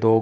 2